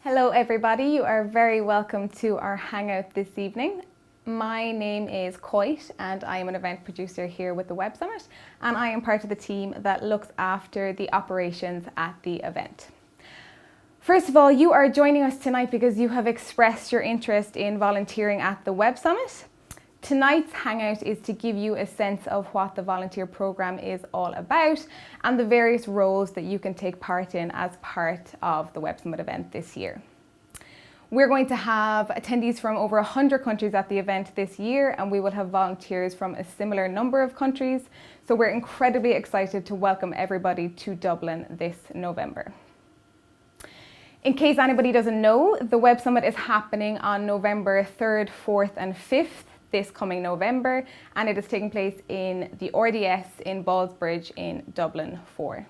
Hello everybody, you are very welcome to our Hangout this evening. My name is Coit and I am an event producer here with the Web Summit, and I am part of the team that looks after the operations at the event. First of all, you are joining us tonight because you have expressed your interest in volunteering at the Web Summit. Tonight's Hangout is to give you a sense of what the volunteer programme is all about and the various roles that you can take part in as part of the Web Summit event this year. We're going to have attendees from over 100 countries at the event this year, and we will have volunteers from a similar number of countries. So we're incredibly excited to welcome everybody to Dublin this November. In case anybody doesn't know, the Web Summit is happening on November 3rd, 4th and 5th. This coming November, and it is taking place in the RDS in Ballsbridge in Dublin 4.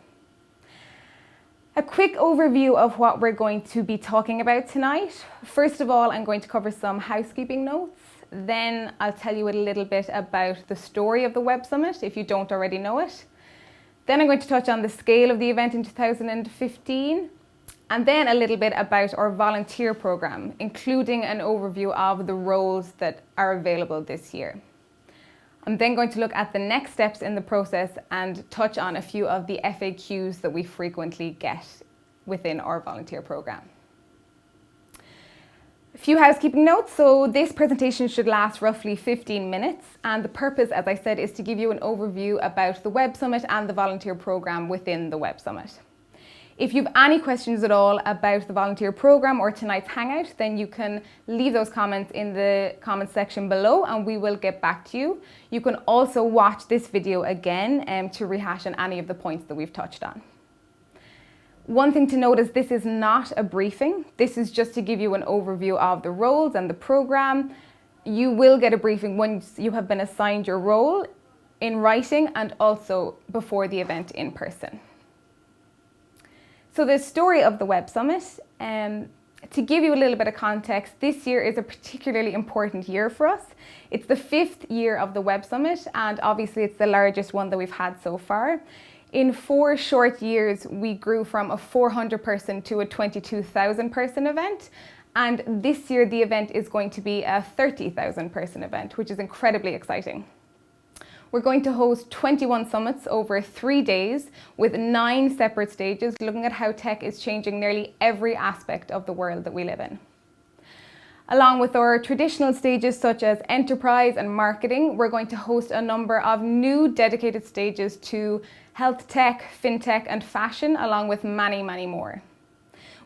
A quick overview of what we're going to be talking about tonight. First of all, I'm going to cover some housekeeping notes. Then I'll tell you a little bit about the story of the Web Summit, if you don't already know it. Then I'm going to touch on the scale of the event in 2015. And then a little bit about our volunteer programme, including an overview of the roles that are available this year. I'm then going to look at the next steps in the process and touch on a few of the FAQs that we frequently get within our volunteer programme. A few housekeeping notes. So this presentation should last roughly 15 minutes, and the purpose, as I said, is to give you an overview about the Web Summit and the volunteer programme within the Web Summit. If you have any questions at all about the volunteer programme or tonight's Hangout, then you can leave those comments in the comments section below and we will get back to you. You can also watch this video again to rehash on any of the points that we've touched on. One thing to note is this is not a briefing. This is just to give you an overview of the roles and the programme. You will get a briefing once you have been assigned your role in writing and also before the event in person. So the story of the Web Summit, to give you a little bit of context, this year is a particularly important year for us. It's the 5th year of the Web Summit, and obviously it's the largest one that we've had so far. In 4 short years, we grew from a 400 person to a 22,000 person event. And this year the event is going to be a 30,000 person event, which is incredibly exciting. We're going to host 21 summits over 3 days with 9 separate stages, looking at how tech is changing nearly every aspect of the world that we live in. Along with our traditional stages such as enterprise and marketing, we're going to host a number of new dedicated stages to health tech, fintech and fashion, along with many, many more.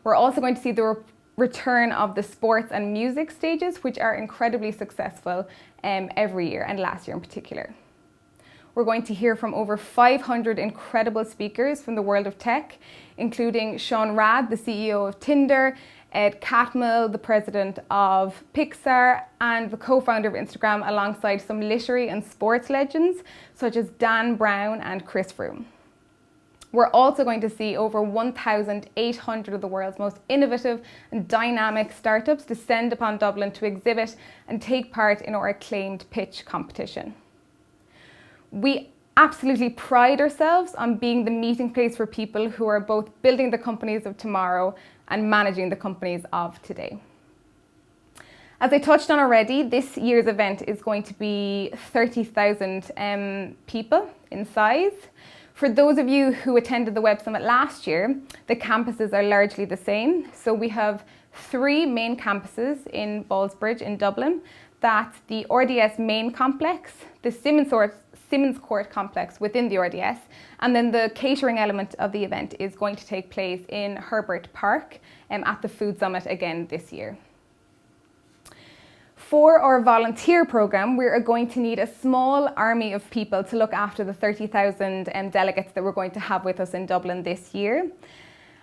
We're also going to see the return of the sports and music stages, which are incredibly successful every year, and last year in particular. We're going to hear from over 500 incredible speakers from the world of tech, including Sean Rad, the CEO of Tinder, Ed Catmull, the president of Pixar, and the co-founder of Instagram, alongside some literary and sports legends, such as Dan Brown and Chris Froome. We're also going to see over 1,800 of the world's most innovative and dynamic startups descend upon Dublin to exhibit and take part in our acclaimed pitch competition. We absolutely pride ourselves on being the meeting place for people who are both building the companies of tomorrow and managing the companies of today. As I touched on already, this year's event is going to be 30,000 people in size. For those of you who attended the Web Summit last year, the campuses are largely the same. So we have 3 main campuses in Ballsbridge in Dublin. That's the RDS main complex, the Simmons Court complex within the RDS, and then the catering element of the event is going to take place in Herbert Park at the Food Summit again this year. For our volunteer programme, we are going to need a small army of people to look after the 30,000 delegates that we're going to have with us in Dublin this year.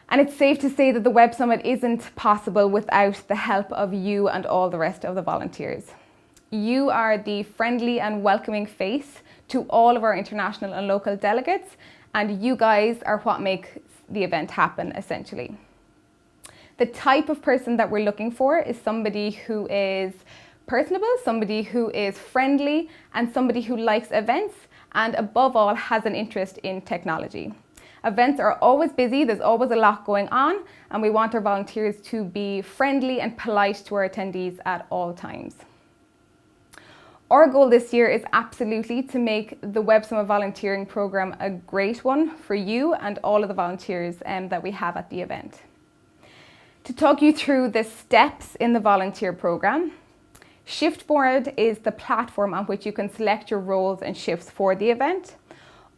And it's safe to say that the Web Summit isn't possible without the help of you and all the rest of the volunteers. You are the friendly and welcoming face to all of our international and local delegates, and you guys are what makes the event happen, essentially. The type of person that we're looking for is somebody who is personable, somebody who is friendly, and somebody who likes events, and above all has an interest in technology. Events are always busy, there's always a lot going on, and we want our volunteers to be friendly and polite to our attendees at all times. Our goal this year is absolutely to make the Web Summit volunteering program a great one for you and all of the volunteers that we have at the event. To talk you through the steps in the volunteer program, Shiftboard is the platform on which you can select your roles and shifts for the event.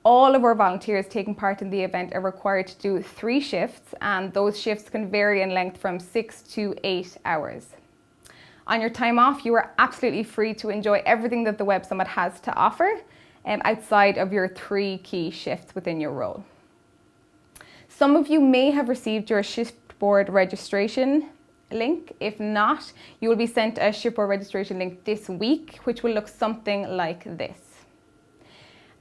All of our volunteers taking part in the event are required to do 3 shifts, and those shifts can vary in length from 6 to 8 hours. On your time off, you are absolutely free to enjoy everything that the Web Summit has to offer outside of your 3 key shifts within your role. Some of you may have received your Shiftboard registration link. If not, you will be sent a Shiftboard registration link this week, which will look something like this.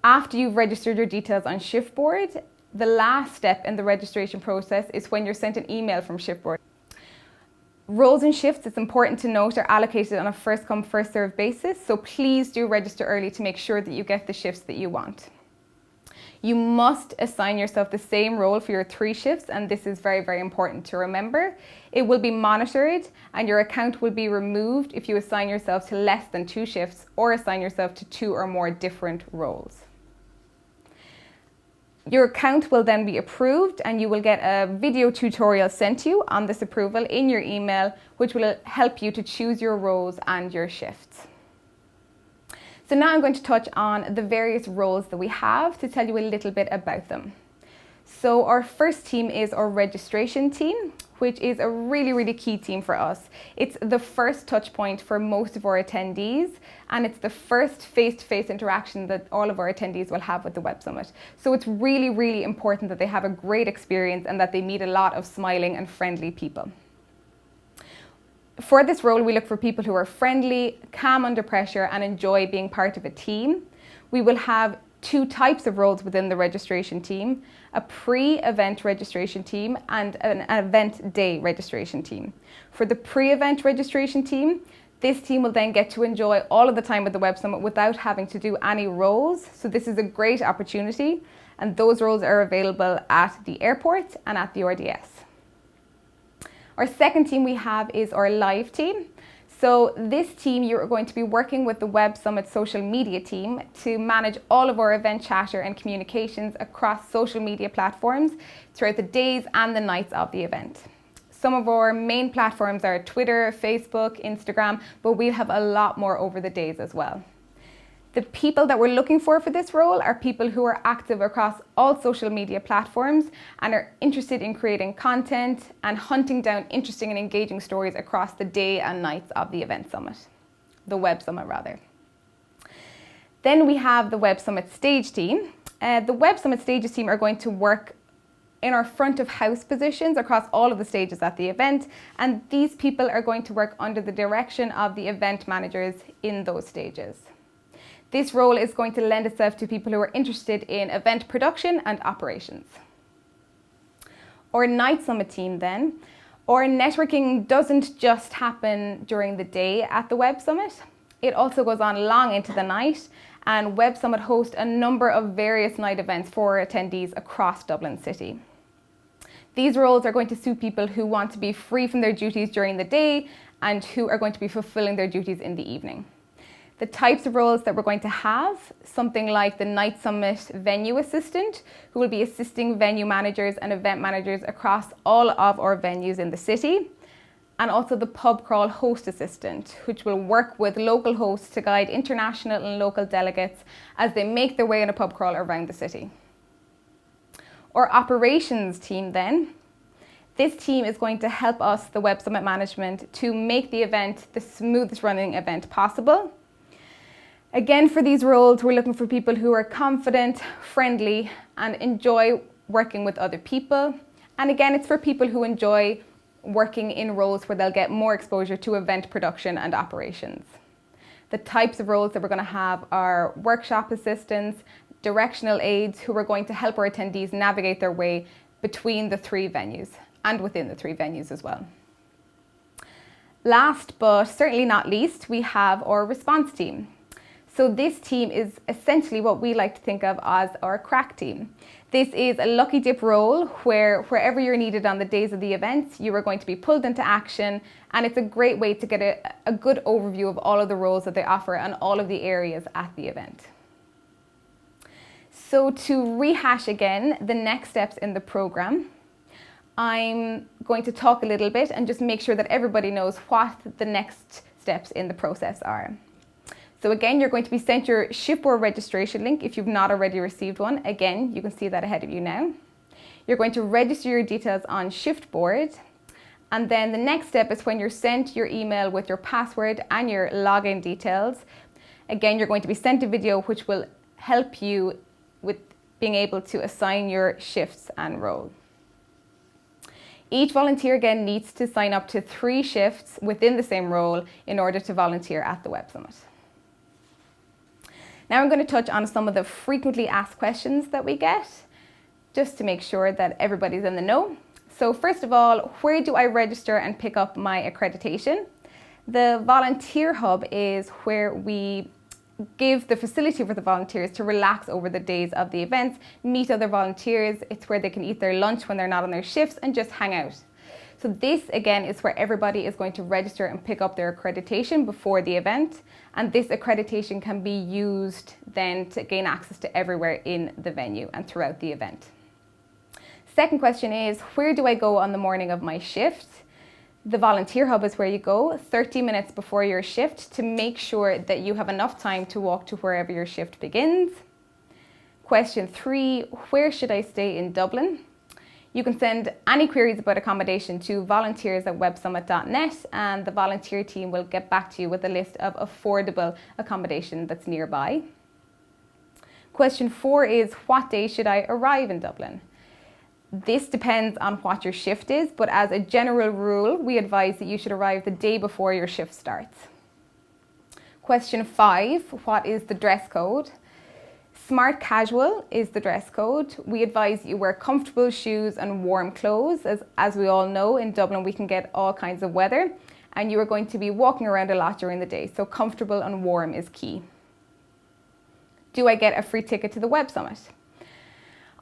After you've registered your details on Shiftboard, the last step in the registration process is when you're sent an email from Shiftboard. Roles and shifts, it's important to note, are allocated on a first come, first served basis, so please do register early to make sure that you get the shifts that you want. You must assign yourself the same role for your 3 shifts, and this is very, very important to remember. It will be monitored and your account will be removed if you assign yourself to less than 2 shifts or assign yourself to 2 or more different roles. Your account will then be approved and you will get a video tutorial sent to you on this approval in your email, which will help you to choose your roles and your shifts. So now I'm going to touch on the various roles that we have to tell you a little bit about them. So our first team is our registration team, which is a really, really key team for us. It's the first touch point for most of our attendees, and it's the first face-to-face interaction that all of our attendees will have with the Web Summit. So it's really, really important that they have a great experience and that they meet a lot of smiling and friendly people. For this role, we look for people who are friendly, calm under pressure, and enjoy being part of a team. We will have 2 types of roles within the registration team: a pre-event registration team and an event day registration team. For the pre-event registration team, this team will then get to enjoy all of the time at the Web Summit without having to do any roles. So this is a great opportunity, and those roles are available at the airport and at the RDS. Our second team we have is our live team. So this team, you're going to be working with the Web Summit social media team to manage all of our event chatter and communications across social media platforms throughout the days and the nights of the event. Some of our main platforms are Twitter, Facebook, Instagram, but we'll have a lot more over the days as well. The people that we're looking for this role are people who are active across all social media platforms and are interested in creating content and hunting down interesting and engaging stories across the day and nights of the event summit, the Web Summit rather. Then we have the Web Summit stage team. The Web Summit stages team are going to work in our front of house positions across all of the stages at the event, and these people are going to work under the direction of the event managers in those stages. This role is going to lend itself to people who are interested in event production and operations. Our Night Summit team then, our networking doesn't just happen during the day at the Web Summit. It also goes on long into the night, and Web Summit hosts a number of various night events for attendees across Dublin City. These roles are going to suit people who want to be free from their duties during the day and who are going to be fulfilling their duties in the evening. The types of roles that we're going to have, something like the Night Summit venue assistant, who will be assisting venue managers and event managers across all of our venues in the city, and also the pub crawl host assistant, which will work with local hosts to guide international and local delegates as they make their way on a pub crawl around the city. Our operations team then, this team is going to help us, the Web Summit management, to make the event the smoothest running event possible. Again, for these roles, we're looking for people who are confident, friendly, and enjoy working with other people. And again, it's for people who enjoy working in roles where they'll get more exposure to event production and operations. The types of roles that we're going to have are workshop assistants, directional aides who are going to help our attendees navigate their way between the 3 venues and within the 3 venues as well. Last but certainly not least, we have our response team. So this team is essentially what we like to think of as our crack team. This is a lucky dip role where wherever you're needed on the days of the event, you are going to be pulled into action, and it's a great way to get a good overview of all of the roles that they offer and all of the areas at the event. So to rehash again the next steps in the program, I'm going to talk a little bit and just make sure that everybody knows what the next steps in the process are. So again, you're going to be sent your Shipboard registration link if you've not already received one. Again, you can see that ahead of you now. You're going to register your details on Shiftboard. And then the next step is when you're sent your email with your password and your login details. Again, you're going to be sent a video which will help you with being able to assign your shifts and role. Each volunteer again needs to sign up to 3 shifts within the same role in order to volunteer at the Web Summit. Now I'm going to touch on some of the frequently asked questions that we get, just to make sure that everybody's in the know. So first of all, where do I register and pick up my accreditation? The Volunteer Hub is where we give the facility for the volunteers to relax over the days of the events, meet other volunteers. It's where they can eat their lunch when they're not on their shifts and just hang out. So this again is where everybody is going to register and pick up their accreditation before the event. And this accreditation can be used then to gain access to everywhere in the venue and throughout the event. Second question is, where do I go on the morning of my shift? The Volunteer Hub is where you go 30 minutes before your shift to make sure that you have enough time to walk to wherever your shift begins. Question 3, where should I stay in Dublin? You can send any queries about accommodation to volunteers@websummit.net, and the volunteer team will get back to you with a list of affordable accommodation that's nearby. Question 4 is, what day should I arrive in Dublin? This depends on what your shift is, but as a general rule, we advise that you should arrive the day before your shift starts. Question 5, what is the dress code? Smart casual is the dress code. We advise you wear comfortable shoes and warm clothes. As we all know, in Dublin we can get all kinds of weather, and you are going to be walking around a lot during the day, so comfortable and warm is key. Do I get a free ticket to the Web Summit?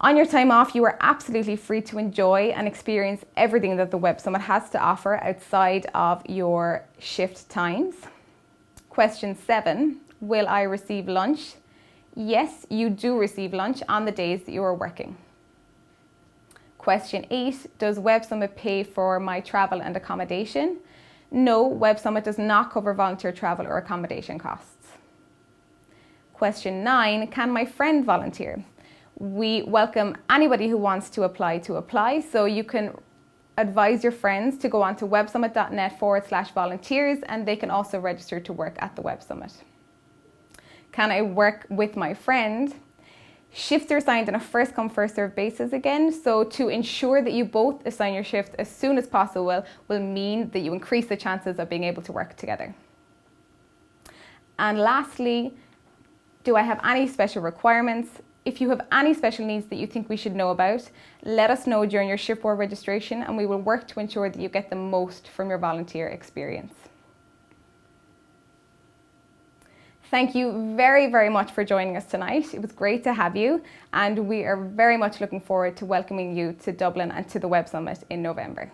On your time off, you are absolutely free to enjoy and experience everything that the Web Summit has to offer outside of your shift times. Question 7, will I receive lunch? Yes, you do receive lunch on the days that you are working. Question 8, does Web Summit pay for my travel and accommodation? No, Web Summit does not cover volunteer travel or accommodation costs. Question 9, can my friend volunteer? We welcome anybody who wants to apply, so you can advise your friends to go on to websummit.net/volunteers, and they can also register to work at the Web Summit. Can I work with my friend? Shifts are assigned on a first come first served basis again, so to ensure that you both assign your shift as soon as possible will mean that you increase the chances of being able to work together. And lastly, do I have any special requirements? If you have any special needs that you think we should know about, let us know during your Shipboard registration, and we will work to ensure that you get the most from your volunteer experience. Thank you very, very much for joining us tonight. It was great to have you, and we are very much looking forward to welcoming you to Dublin and to the Web Summit in November.